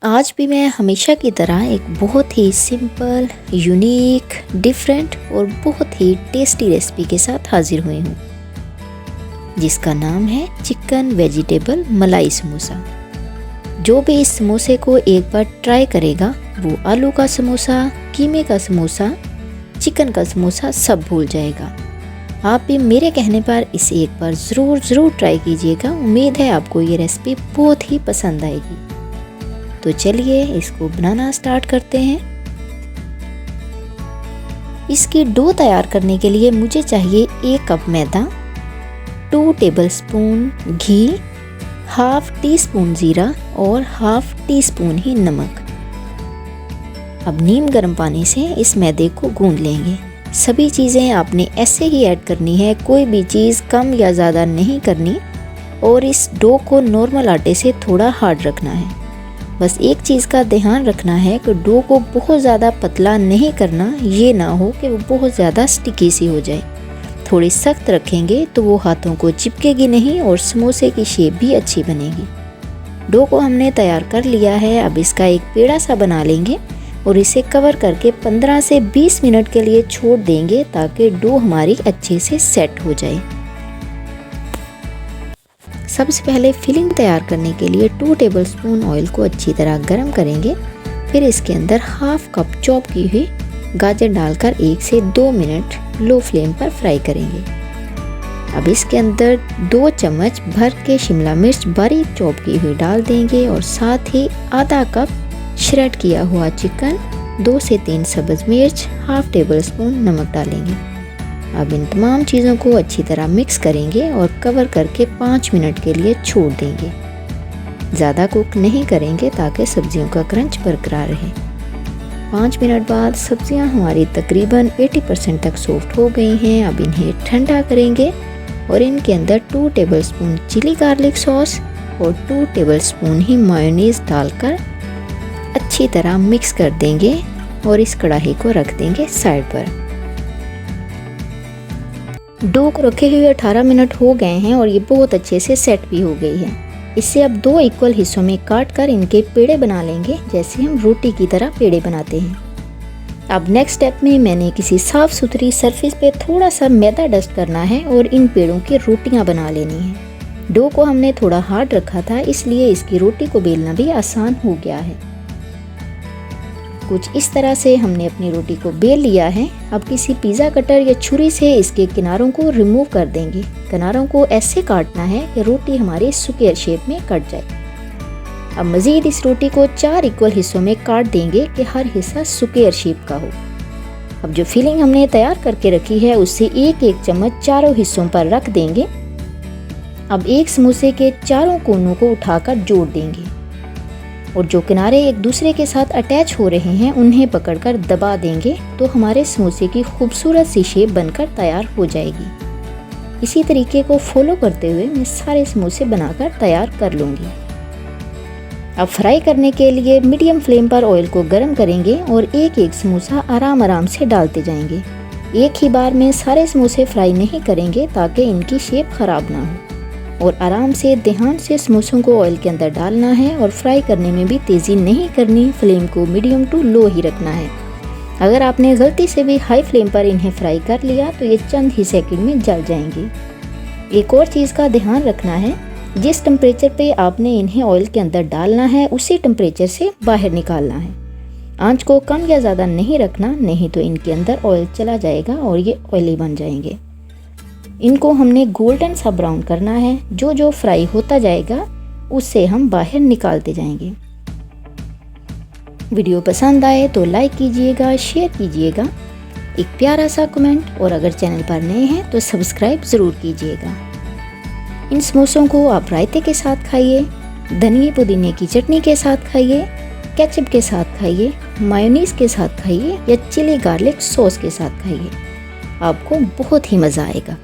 आज भी मैं हमेशा की तरह एक बहुत ही सिंपल, यूनिक, डिफरेंट और बहुत ही टेस्टी रेसिपी के साथ हाजिर हुई हूँ, जिसका नाम है चिकन वेजिटेबल मलाई समोसा। जो भी इस समोसे को एक बार ट्राई करेगा वो आलू का समोसा, कीमे का समोसा, चिकन का समोसा सब भूल जाएगा। आप भी मेरे कहने पर इसे एक बार ज़रूर ट्राई कीजिएगा। उम्मीद है आपको ये रेसिपी बहुत ही पसंद आएगी। तो चलिए इसको बनाना स्टार्ट करते हैं। इसकी डो तैयार करने के लिए मुझे चाहिए 1 कप मैदा, 2 टेबलस्पून घी, हाफ टी स्पून जीरा और हाफ टी स्पून ही नमक। अब नीम गर्म पानी से इस मैदे को गूंद लेंगे। सभी चीज़ें आपने ऐसे ही ऐड करनी है, कोई भी चीज़ कम या ज़्यादा नहीं करनी। और इस डो को नॉर्मल आटे से थोड़ा हार्ड रखना है। बस एक चीज़ का ध्यान रखना है कि डो को बहुत ज़्यादा पतला नहीं करना, ये ना हो कि वो बहुत ज़्यादा स्टिकी सी हो जाए। थोड़ी सख्त रखेंगे तो वो हाथों को चिपकेगी नहीं और समोसे की शेप भी अच्छी बनेगी। डो को हमने तैयार कर लिया है। अब इसका एक पेड़ा सा बना लेंगे और इसे कवर करके 15 से 20 मिनट के लिए छोड़ देंगे ताकि डो हमारी अच्छे से सेट हो जाए। सबसे पहले फिलिंग तैयार करने के लिए 2 टेबलस्पून ऑयल को अच्छी तरह गर्म करेंगे। फिर इसके अंदर हाफ कप चॉप की हुई गाजर डालकर 1 से 2 मिनट लो फ्लेम पर फ्राई करेंगे। अब इसके अंदर 2 चम्मच भर के शिमला मिर्च बारीक चॉप की हुई डाल देंगे और साथ ही आधा कप श्रेड किया हुआ चिकन, 2 से 3 सब्ज़ मिर्च, हाफ टेबल स्पून नमक डालेंगे। अब इन तमाम चीज़ों को अच्छी तरह मिक्स करेंगे और कवर करके 5 मिनट के लिए छोड़ देंगे। ज़्यादा कुक नहीं करेंगे ताकि सब्जियों का क्रंच बरकरार रहे। 5 मिनट बाद सब्जियां हमारी तकरीबन 80% तक सॉफ्ट हो गई हैं। अब इन्हें ठंडा करेंगे और इनके अंदर 2 टेबलस्पून चिली गार्लिक सॉस और 2 टेबलस्पून ही मेयोनीज डालकर अच्छी तरह मिक्स कर देंगे और इस कढ़ाई को रख देंगे साइड पर। डो को रखे हुए 18 मिनट हो गए हैं और ये बहुत अच्छे से सेट भी हो गई है। इसे अब 2 इक्वल हिस्सों में काट कर इनके पेड़े बना लेंगे, जैसे हम रोटी की तरह पेड़े बनाते हैं। अब नेक्स्ट स्टेप में मैंने किसी साफ़ सुथरी सरफेस पे थोड़ा सा मैदा डस्ट करना है और इन पेड़ों की रोटियां बना लेनी है। डो को हमने थोड़ा हार्ड रखा था, इसलिए इसकी रोटी को बेलना भी आसान हो गया है। कुछ इस तरह से हमने अपनी रोटी को बेल लिया है। अब किसी पिज़्ज़ा कटर या छुरी से इसके किनारों को रिमूव कर देंगे। किनारों को ऐसे काटना है कि रोटी हमारी स्क्वायर शेप में कट जाए। अब मज़ीद इस रोटी को 4 इक्वल हिस्सों में काट देंगे कि हर हिस्सा स्क्वायर शेप का हो। अब जो फिलिंग हमने तैयार करके रखी है उससे 1-1 चम्मच चारों हिस्सों पर रख देंगे। अब एक समोसे के चारों कोनों को उठाकर जोड़ देंगे और जो किनारे एक दूसरे के साथ अटैच हो रहे हैं उन्हें पकड़कर दबा देंगे तो हमारे समोसे की खूबसूरत सी शेप बनकर तैयार हो जाएगी। इसी तरीके को फॉलो करते हुए मैं सारे समोसे बनाकर तैयार कर लूँगी। अब फ्राई करने के लिए मीडियम फ्लेम पर ऑयल को गर्म करेंगे और एक समोसा आराम से डालते जाएंगे। एक ही बार में सारे समोसे फ्राई नहीं करेंगे ताकि इनकी शेप ख़राब ना हो। और आराम से ध्यान से समोसों को ऑयल के अंदर डालना है और फ्राई करने में भी तेज़ी नहीं करनी, फ्लेम को मीडियम टू लो ही रखना है। अगर आपने गलती से भी हाई फ्लेम पर इन्हें फ्राई कर लिया तो ये चंद ही सेकंड में जल जाएंगे। एक और चीज़ का ध्यान रखना है, जिस टेम्परेचर पे आपने इन्हें ऑयल के अंदर डालना है उसी टेम्परेचर से बाहर निकालना है। आंच को कम या ज़्यादा नहीं रखना, नहीं तो इनके अंदर ऑयल चला जाएगा और ये ऑयली बन जाएंगे। इनको हमने गोल्डन सा ब्राउन करना है। जो फ्राई होता जाएगा उससे हम बाहर निकालते जाएंगे। वीडियो पसंद आए तो लाइक कीजिएगा, शेयर कीजिएगा, एक प्यारा सा कमेंट और अगर चैनल पर नए हैं तो सब्सक्राइब ज़रूर कीजिएगा। इन समोसों को आप रायते के साथ खाइए, धनिया पुदीने की चटनी के साथ खाइए, केचप के साथ खाइए, मायोनीज के साथ खाइए या चिली गार्लिक सॉस के साथ खाइए। आपको बहुत ही मज़ा आएगा।